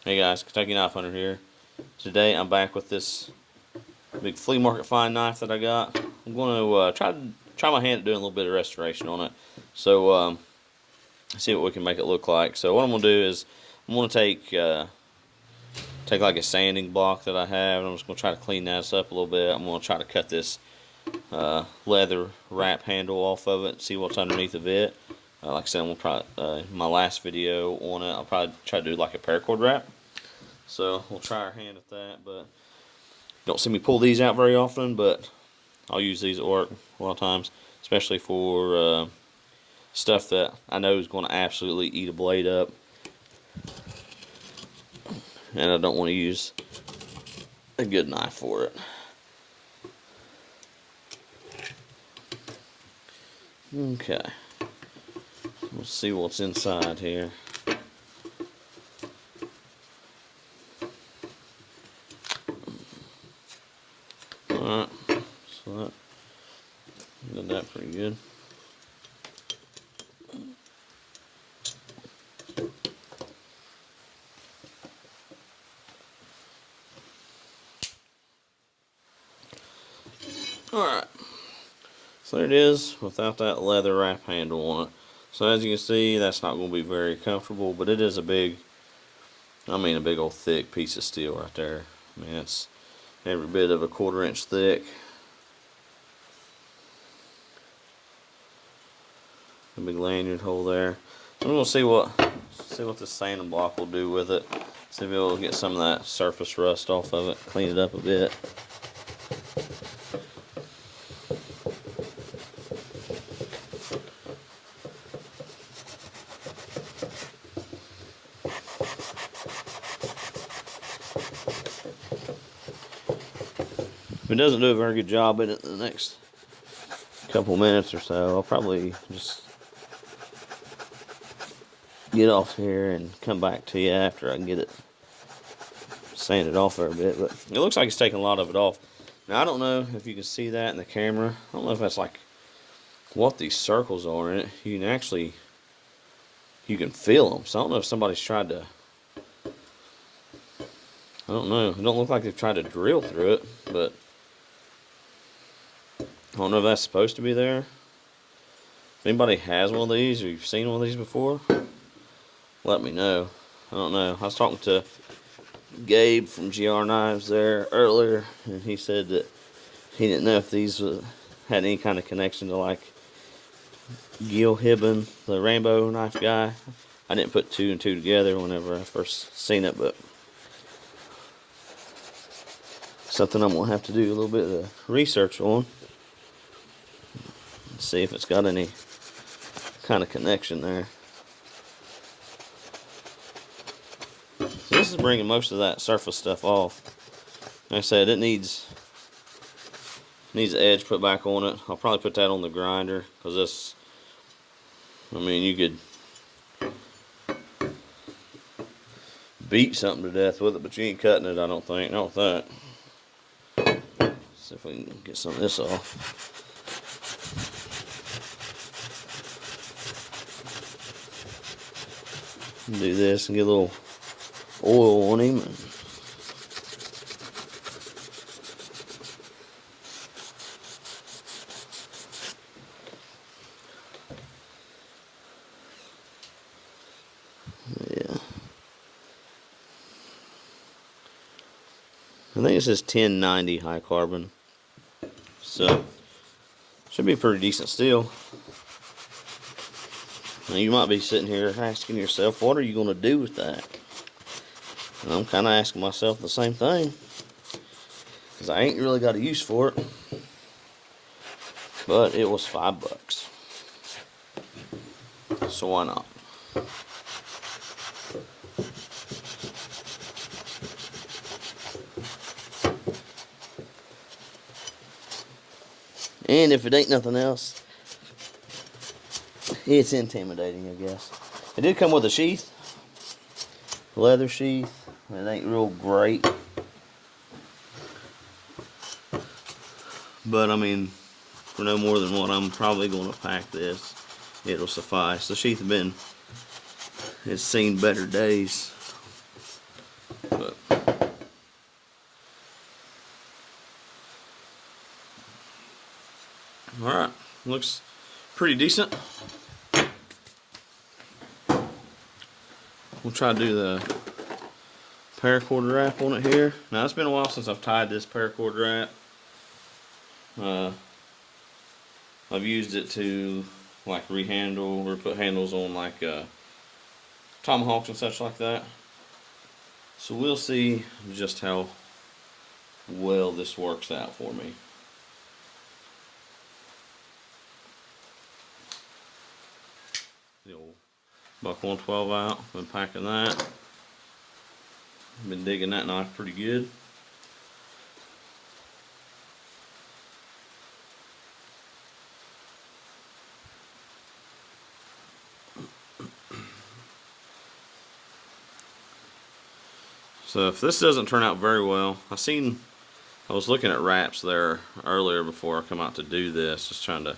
Hey guys, Kentucky Knife Hunter here. Today I'm back with this big flea market find knife that I got. I'm going to try my hand at doing a little bit of restoration on it. So see what we can make it look like. So what I'm going to do is I'm going to take like a sanding block that I have, and I'm just going to try to clean that up a little bit. I'm going to try to cut this leather wrap handle off of it, see what's underneath of it. Like I said, I'm going to probably, in my last video on it, I'll probably try to do like a paracord wrap. So we'll try our hand at that, but you don't see me pull these out very often, but I'll use these at work a lot of times, especially for stuff that I know is going to absolutely eat a blade up, and I don't want to use a good knife for it. Okay, let's see what's inside here. Alright, so that did that pretty good. Alright, so there it is without that leather wrap handle on it. So as you can see, that's not going to be very comfortable, but it is a big old thick piece of steel right there. I mean, it's every bit of a 1/4 inch thick. A big lanyard hole there. I'm going to see what this sanding block will do with it. See if it'll get some of that surface rust off of it, clean it up a bit. If it doesn't do a very good job in it in the next couple minutes or so, I'll probably just get off here and come back to you after I can get it sanded off there a bit. But it looks like it's taking a lot of it off. Now I don't know if you can see that in the camera. I don't know if that's like what these circles are in it. You can feel them. So I don't know if somebody's tried to, I don't know. It don't look like they've tried to drill through it, but I don't know if that's supposed to be there. If anybody has one of these or you've seen one of these before, let me know. I don't know. I was talking to Gabe from GR Knives there earlier, and he said that he didn't know if these had any kind of connection to like Gil Hibben, the rainbow knife guy. I didn't put 2 and 2 together whenever I first seen it, but something I'm going to have to do a little bit of research on. See if it's got any kind of connection there. So this is bringing most of that surface stuff off. Like I said, it needs the edge put back on it. I'll probably put that on the grinder, because this, I mean, you could beat something to death with it, but you ain't cutting it, I don't think. Not with that. See if we can get some of this off. Do this and get a little oil on him. Yeah. I think it says 1090 high carbon. So, should be a pretty decent steel. Now you might be sitting here asking yourself, what are you going to do with that? And I'm kind of asking myself the same thing, because I ain't really got a use for it. But it was $5, so why not? And if it ain't nothing else, it's intimidating, I guess. It did come with a sheath, leather sheath. It ain't real great, but I mean, for no more than what I'm probably going to pack this, it'll suffice. The sheath has seen better days. But all right, looks pretty decent. We'll try to do the paracord wrap on it here. Now it's been a while since I've tied this paracord wrap. I've used it to like rehandle or put handles on like tomahawks and such like that. So we'll see just how well this works out for me. The old Buck 112 out, been packing that. Been digging that knife pretty good. So if this doesn't turn out very well, I was looking at wraps there earlier before I come out to do this, just trying to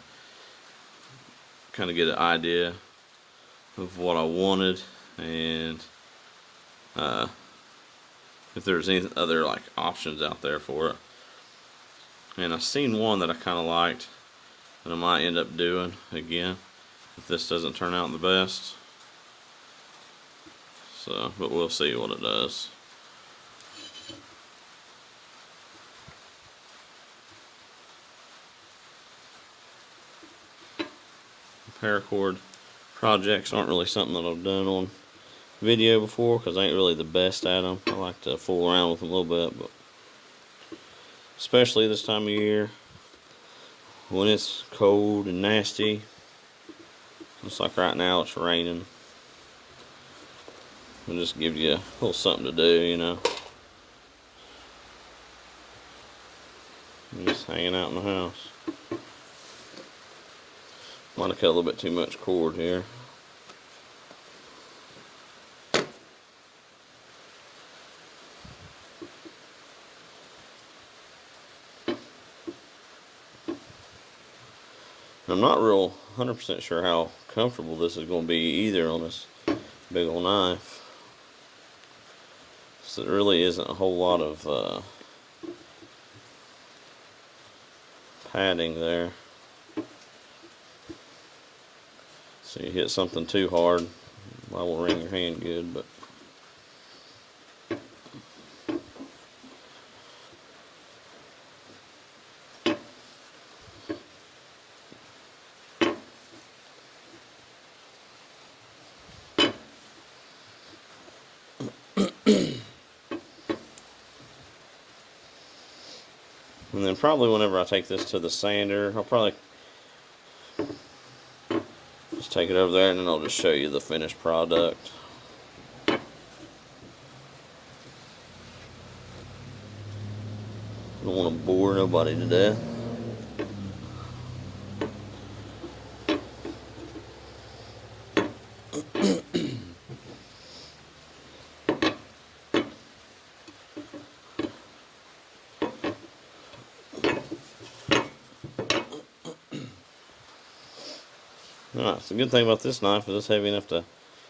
kind of get an idea of what I wanted and if there's any other like options out there for it. And I seen one that I kind of liked that I might end up doing again if this doesn't turn out the best. So, but we'll see what it does. Paracord projects aren't really something that I've done on video before because I ain't really the best at them. I like to fool around with them a little bit, but especially this time of year when it's cold and nasty. Just like right now, it's raining. It just gives you a little something to do, you know. Just hanging out in the house. Might have cut a little bit too much cord here. I'm not real 100% sure how comfortable this is going to be either on this big old knife. So there really isn't a whole lot of padding there. So you hit something too hard, I will ring your hand good, but and then probably whenever I take this to the sander, I'll probably just take it over there and then I'll just show you the finished product. Don't want to bore nobody to death. Alright, so the good thing about this knife is it's heavy enough to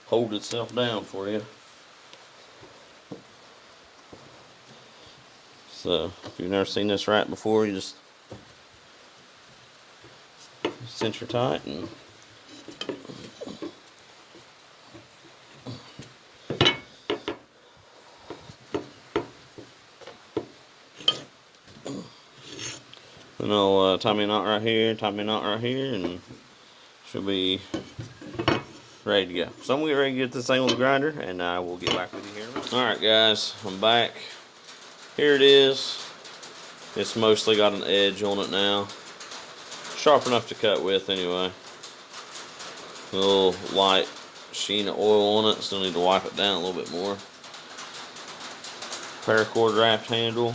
hold itself down for you. So, if you've never seen this wrap before, you just cinch her tight and then I'll tie me a knot right here, and she'll be ready to go. So I'm going to get ready to get this thing on the grinder, and I will get back with you here in a minute. Alright guys, I'm back. Here it is. It's mostly got an edge on it now. Sharp enough to cut with anyway. A little light sheen of oil on it, still need to wipe it down a little bit more. Paracord wrapped handle.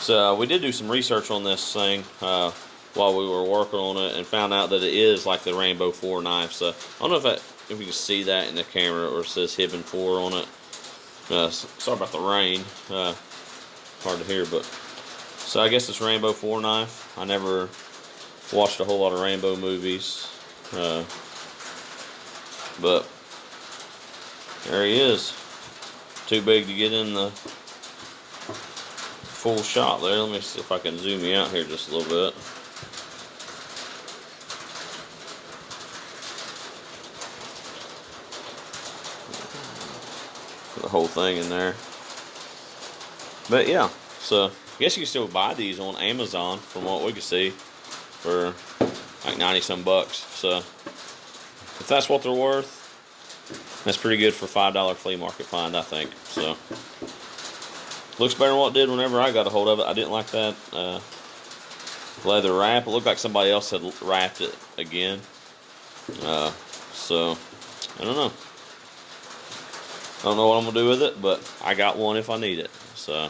So we did do some research on this thing while we were working on it, and found out that it is like the Rainbow 4 knife. So I don't know if you can see that in the camera, or it says Hibben 4 on it. Sorry about the rain. Hard to hear, but so I guess it's Rainbow 4 knife. I never watched a whole lot of Rainbow movies, but there he is. too big to get in the full shot there. Let me see if I can zoom you out here just a little bit. The whole thing in there. But yeah, so I guess you can still buy these on Amazon from what we can see for like 90 some bucks. So if that's what they're worth, that's pretty good for $5 flea market find, I think. So looks better than what it did whenever I got a hold of it. I didn't like that leather wrap. It looked like somebody else had wrapped it again. So I don't know. I don't know what I'm gonna do with it, but I got one if I need it. So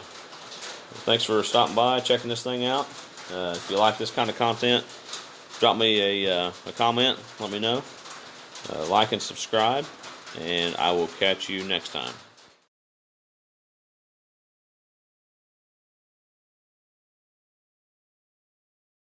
thanks for stopping by, checking this thing out. If you like this kind of content, drop me a comment. Let me know. Like and subscribe, and I will catch you next time.